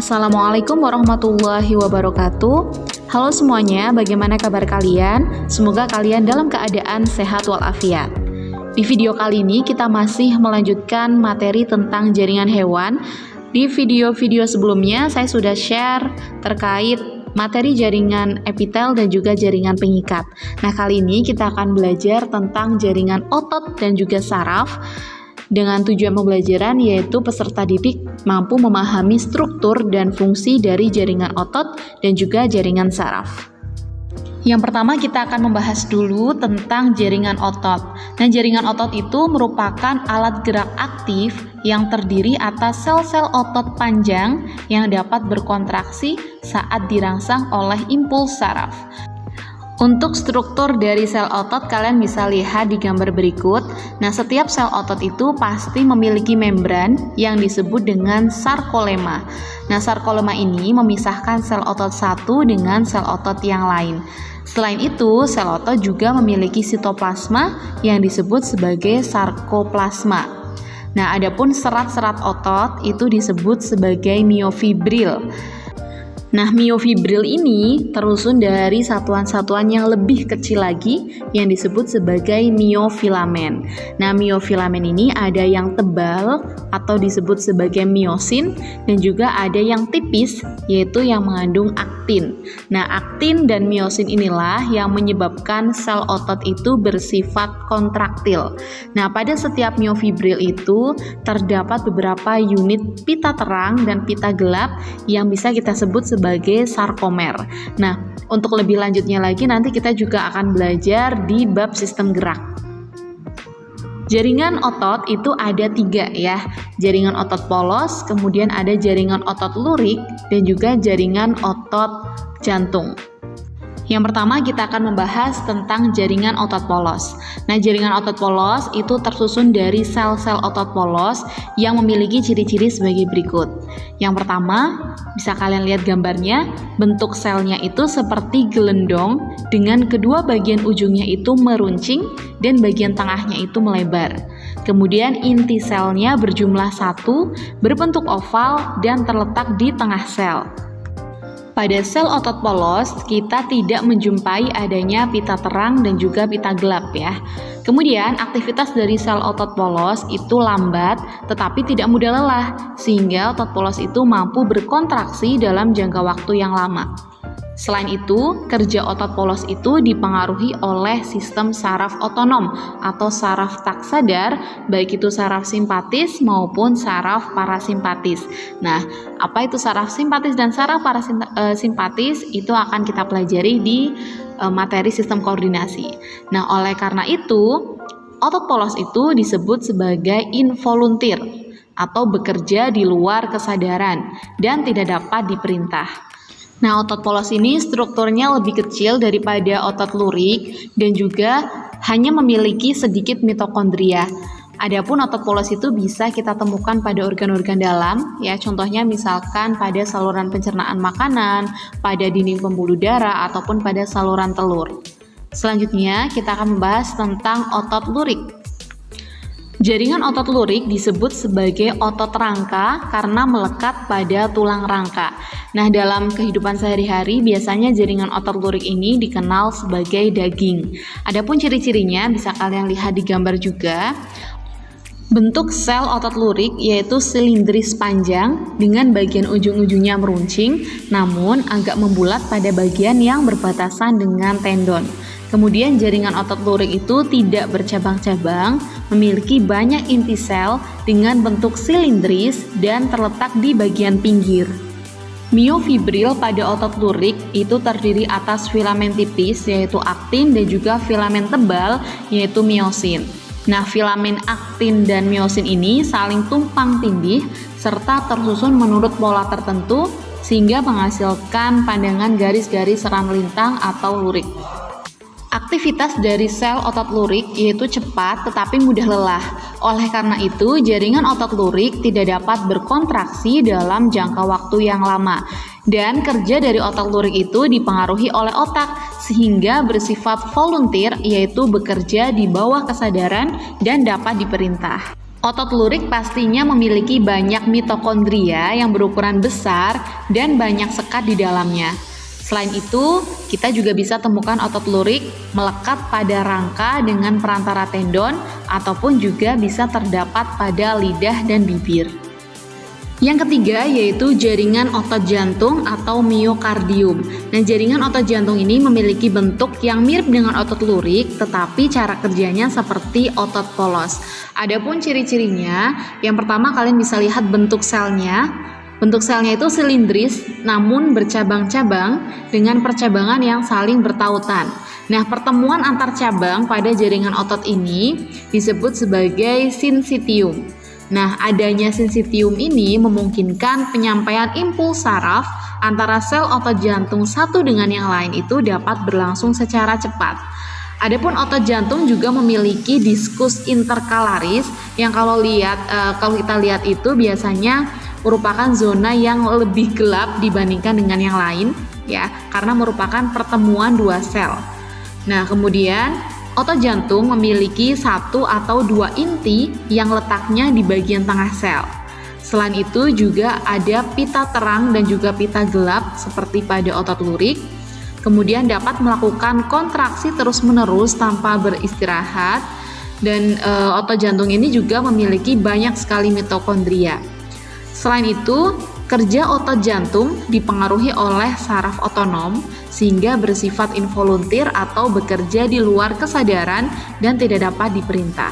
Assalamualaikum warahmatullahi wabarakatuh. Halo semuanya, bagaimana kabar kalian? Semoga kalian dalam keadaan sehat walafiat. Di video kali ini kita masih melanjutkan materi tentang jaringan hewan. Di video-video sebelumnya saya sudah share terkait materi jaringan epitel dan juga jaringan pengikat. Nah, kali ini kita akan belajar tentang jaringan otot dan juga saraf. Dengan tujuan pembelajaran yaitu peserta didik mampu memahami struktur dan fungsi dari jaringan otot dan juga jaringan saraf. Yang pertama kita akan membahas dulu tentang jaringan otot. Nah, jaringan otot itu merupakan alat gerak aktif yang terdiri atas sel-sel otot panjang yang dapat berkontraksi saat dirangsang oleh impuls saraf. Untuk struktur dari sel otot kalian bisa lihat di gambar berikut. Nah, setiap sel otot itu pasti memiliki membran yang disebut dengan sarkolema. Nah, sarkolema ini memisahkan sel otot satu dengan sel otot yang lain. Selain itu, sel otot juga memiliki sitoplasma yang disebut sebagai sarkoplasma. Nah, adapun serat-serat otot itu disebut sebagai miofibril. Nah, miofibril ini tersusun dari satuan-satuan yang lebih kecil lagi yang disebut sebagai miofilamen. Nah, miofilamen ini ada yang tebal atau disebut sebagai miosin dan juga ada yang tipis yaitu yang mengandung aktin. Nah, aktin dan miosin inilah yang menyebabkan sel otot itu bersifat kontraktil. Nah, pada setiap miofibril itu terdapat beberapa unit pita terang dan pita gelap yang bisa kita sebut sebagai sarkomer. Nah, untuk lebih lanjutnya lagi nanti kita juga akan belajar di bab sistem gerak. Jaringan otot itu ada 3 ya, jaringan otot polos, kemudian ada jaringan otot lurik, dan juga jaringan otot jantung. Yang pertama kita akan membahas tentang jaringan otot polos. Nah, jaringan otot polos itu tersusun dari sel-sel otot polos yang memiliki ciri-ciri sebagai berikut. Yang pertama, bisa kalian lihat gambarnya, bentuk selnya itu seperti gelendong dengan kedua bagian ujungnya itu meruncing dan bagian tengahnya itu melebar. Kemudian inti selnya berjumlah 1, berbentuk oval dan terletak di tengah sel. Pada sel otot polos, kita tidak menjumpai adanya pita terang dan juga pita gelap ya. Kemudian, aktivitas dari sel otot polos itu lambat tetapi tidak mudah lelah, sehingga otot polos itu mampu berkontraksi dalam jangka waktu yang lama. Selain itu, kerja otot polos itu dipengaruhi oleh sistem saraf otonom atau saraf tak sadar, baik itu saraf simpatis maupun saraf parasimpatis. Nah, apa itu saraf simpatis dan saraf parasimpatis itu akan kita pelajari di materi sistem koordinasi. Nah, oleh karena itu, otot polos itu disebut sebagai involunteer atau bekerja di luar kesadaran dan tidak dapat diperintah. Nah, otot polos ini strukturnya lebih kecil daripada otot lurik dan juga hanya memiliki sedikit mitokondria. Adapun otot polos itu bisa kita temukan pada organ-organ dalam, ya contohnya misalkan pada saluran pencernaan makanan, pada dinding pembuluh darah, ataupun pada saluran telur. Selanjutnya, kita akan membahas tentang otot lurik. Jaringan otot lurik disebut sebagai otot rangka karena melekat pada tulang rangka. Nah, dalam kehidupan sehari-hari biasanya jaringan otot lurik ini dikenal sebagai daging. Adapun ciri-cirinya bisa kalian lihat di gambar juga. Bentuk sel otot lurik yaitu silindris panjang dengan bagian ujung-ujungnya meruncing namun agak membulat pada bagian yang berbatasan dengan tendon. Kemudian jaringan otot lurik itu tidak bercabang-cabang, memiliki banyak inti sel dengan bentuk silindris dan terletak di bagian pinggir. Miofibril pada otot lurik itu terdiri atas filamen tipis yaitu aktin dan juga filamen tebal yaitu miosin. Nah, filamen aktin dan miosin ini saling tumpang tindih serta tersusun menurut pola tertentu sehingga menghasilkan pandangan garis-garis seram lintang atau lurik. Aktivitas dari sel otot lurik yaitu cepat tetapi mudah lelah. Oleh karena itu, jaringan otot lurik tidak dapat berkontraksi dalam jangka waktu yang lama. Dan kerja dari otot lurik itu dipengaruhi oleh otak sehingga bersifat volunteer yaitu bekerja di bawah kesadaran dan dapat diperintah. Otot lurik pastinya memiliki banyak mitokondria yang berukuran besar dan banyak sekat di dalamnya. Selain itu, kita juga bisa temukan otot lurik melekat pada rangka dengan perantara tendon ataupun juga bisa terdapat pada lidah dan bibir. Yang ketiga yaitu jaringan otot jantung atau miokardium. Nah, jaringan otot jantung ini memiliki bentuk yang mirip dengan otot lurik, tetapi cara kerjanya seperti otot polos. Adapun ciri-cirinya, yang pertama kalian bisa lihat bentuk selnya. Bentuk selnya itu silindris, namun bercabang-cabang dengan percabangan yang saling bertautan. Nah, pertemuan antar cabang pada jaringan otot ini disebut sebagai sinsitium. Nah, adanya sinsitium ini memungkinkan penyampaian impuls saraf antara sel otot jantung satu dengan yang lain itu dapat berlangsung secara cepat. Adapun otot jantung juga memiliki diskus interkalaris yang kalau kita lihat itu biasanya merupakan zona yang lebih gelap dibandingkan dengan yang lain ya, karena merupakan pertemuan dua sel. Nah, kemudian otot jantung memiliki satu atau dua inti yang letaknya di bagian tengah sel. Selain itu juga ada pita terang dan juga pita gelap seperti pada otot lurik. Kemudian dapat melakukan kontraksi terus-menerus tanpa beristirahat. Dan otot jantung ini juga memiliki banyak sekali mitokondria. Selain itu, kerja otot jantung dipengaruhi oleh saraf otonom sehingga bersifat involuntir atau bekerja di luar kesadaran dan tidak dapat diperintah.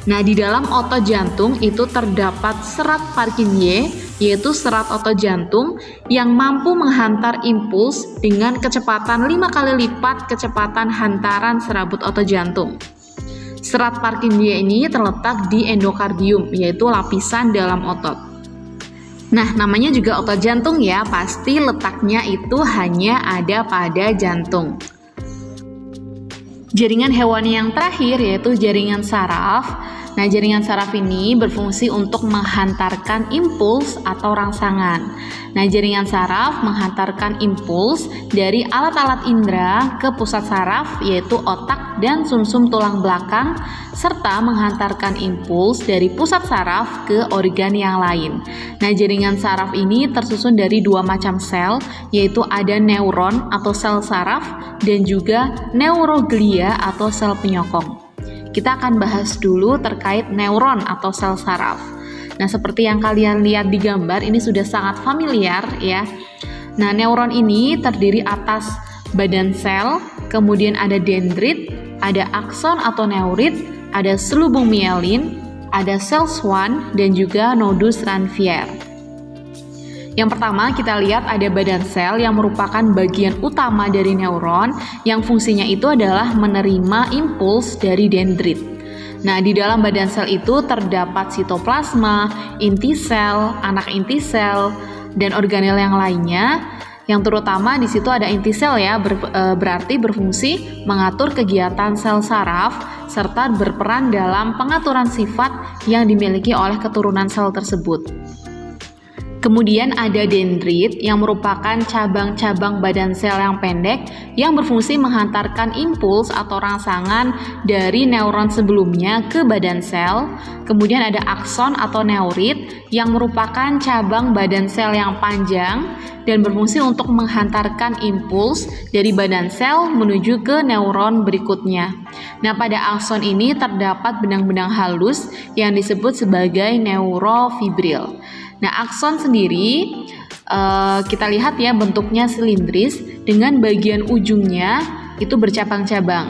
Nah, di dalam otot jantung itu terdapat serat Purkinje, yaitu serat otot jantung yang mampu menghantar impuls dengan kecepatan 5 kali lipat kecepatan hantaran serabut otot jantung. Serat Purkinje ini terletak di endokardium, yaitu lapisan dalam otot. Nah, namanya juga otot jantung ya, pasti letaknya itu hanya ada pada jantung. Jaringan hewani yang terakhir yaitu jaringan saraf. Nah, jaringan saraf ini berfungsi untuk menghantarkan impuls atau rangsangan. Nah, jaringan saraf menghantarkan impuls dari alat-alat indera ke pusat saraf yaitu otak dan sumsum tulang belakang, serta menghantarkan impuls dari pusat saraf ke organ yang lain. Nah, jaringan saraf ini tersusun dari dua macam sel, yaitu ada neuron atau sel saraf dan juga neuroglia atau sel penyokong. Kita akan bahas dulu terkait neuron atau sel saraf. Nah, seperti yang kalian lihat di gambar, ini sudah sangat familiar ya. Nah, neuron ini terdiri atas badan sel, kemudian ada dendrit, ada akson atau neurit, ada selubung mielin, ada sel Schwann, dan juga nodus Ranvier. Yang pertama kita lihat ada badan sel yang merupakan bagian utama dari neuron yang fungsinya itu adalah menerima impuls dari dendrit. Nah, di dalam badan sel itu terdapat sitoplasma, inti sel, anak inti sel, dan organel yang lainnya. Yang terutama di situ ada inti sel ya, berarti berfungsi mengatur kegiatan sel saraf serta berperan dalam pengaturan sifat yang dimiliki oleh keturunan sel tersebut. Kemudian ada dendrit yang merupakan cabang-cabang badan sel yang pendek yang berfungsi menghantarkan impuls atau rangsangan dari neuron sebelumnya ke badan sel. Kemudian ada akson atau neurit yang merupakan cabang badan sel yang panjang dan berfungsi untuk menghantarkan impuls dari badan sel menuju ke neuron berikutnya. Nah, pada akson ini terdapat benang-benang halus yang disebut sebagai neurofibril. Nah, akson sendiri kita lihat ya bentuknya silindris dengan bagian ujungnya itu bercabang-cabang.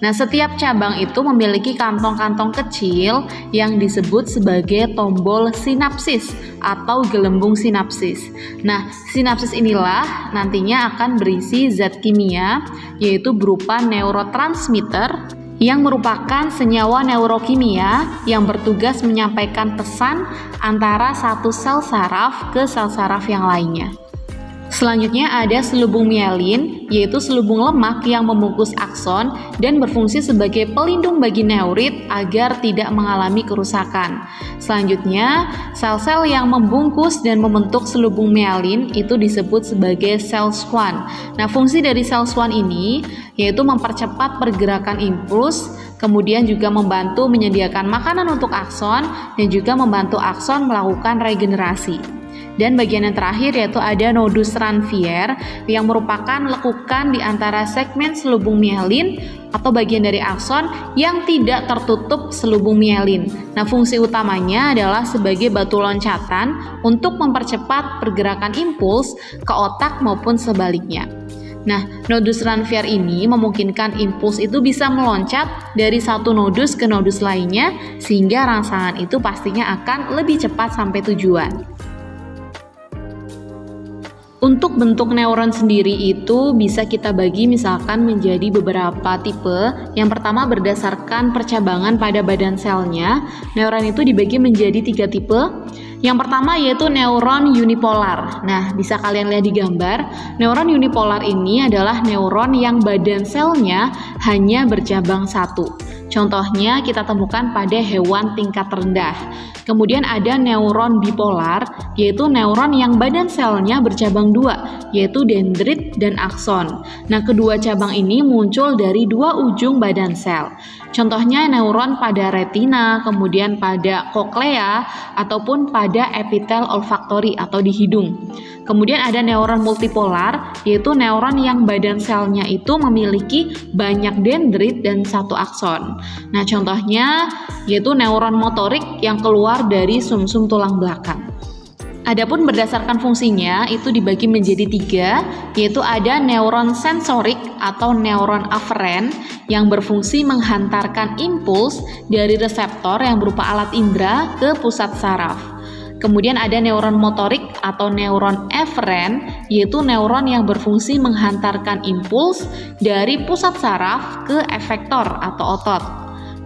Nah, setiap cabang itu memiliki kantong-kantong kecil yang disebut sebagai tombol sinapsis atau gelembung sinapsis. Nah, sinapsis inilah nantinya akan berisi zat kimia yaitu berupa neurotransmitter yang merupakan senyawa neurokimia yang bertugas menyampaikan pesan antara satu sel saraf ke sel saraf yang lainnya. Selanjutnya ada selubung mielin, yaitu selubung lemak yang membungkus akson dan berfungsi sebagai pelindung bagi neurit agar tidak mengalami kerusakan. Selanjutnya, sel-sel yang membungkus dan membentuk selubung mielin itu disebut sebagai sel Schwann. Nah, fungsi dari sel Schwann ini yaitu mempercepat pergerakan impuls, kemudian juga membantu menyediakan makanan untuk akson dan juga membantu akson melakukan regenerasi. Dan bagian yang terakhir yaitu ada nodus Ranvier yang merupakan lekukan di antara segmen selubung mielin atau bagian dari akson yang tidak tertutup selubung mielin. Nah, fungsi utamanya adalah sebagai batu loncatan untuk mempercepat pergerakan impuls ke otak maupun sebaliknya. Nah, nodus Ranvier ini memungkinkan impuls itu bisa meloncat dari satu nodus ke nodus lainnya sehingga rangsangan itu pastinya akan lebih cepat sampai tujuan. Untuk bentuk neuron sendiri itu bisa kita bagi misalkan menjadi beberapa tipe. Yang pertama berdasarkan percabangan pada badan selnya, neuron itu dibagi menjadi 3 tipe. Yang pertama yaitu neuron unipolar. Nah, bisa kalian lihat di gambar, neuron unipolar ini adalah neuron yang badan selnya hanya bercabang satu. Contohnya kita temukan pada hewan tingkat rendah. Kemudian ada neuron bipolar, yaitu neuron yang badan selnya bercabang 2, yaitu dendrit dan akson. Nah, kedua cabang ini muncul dari 2 ujung badan sel. Contohnya neuron pada retina, kemudian pada koklea, ataupun pada epitel olfaktori atau di hidung. Kemudian ada neuron multipolar, yaitu neuron yang badan selnya itu memiliki banyak dendrit dan 1 akson. Nah, contohnya yaitu neuron motorik yang keluar dari sumsum tulang belakang. Adapun berdasarkan fungsinya itu dibagi menjadi 3, yaitu ada neuron sensorik atau neuron aferen yang berfungsi menghantarkan impuls dari reseptor yang berupa alat indera ke pusat saraf. Kemudian ada neuron motorik atau neuron eferen, yaitu neuron yang berfungsi menghantarkan impuls dari pusat saraf ke efektor atau otot.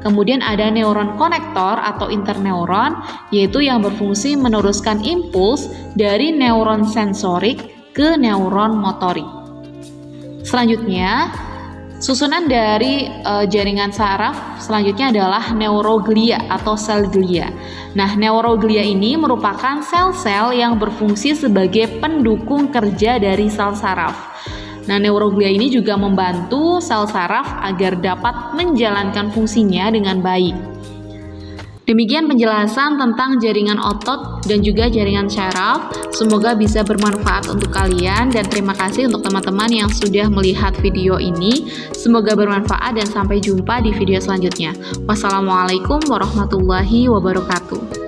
Kemudian ada neuron konektor atau interneuron, yaitu yang berfungsi meneruskan impuls dari neuron sensorik ke neuron motorik. Selanjutnya, susunan dari jaringan saraf selanjutnya adalah neuroglia atau sel glia. Nah, neuroglia ini merupakan sel-sel yang berfungsi sebagai pendukung kerja dari sel saraf. Nah, neuroglia ini juga membantu sel saraf agar dapat menjalankan fungsinya dengan baik. Demikian penjelasan tentang jaringan otot dan juga jaringan syaraf. Semoga bisa bermanfaat untuk kalian dan terima kasih untuk teman-teman yang sudah melihat video ini. Semoga bermanfaat dan sampai jumpa di video selanjutnya. Wassalamualaikum warahmatullahi wabarakatuh.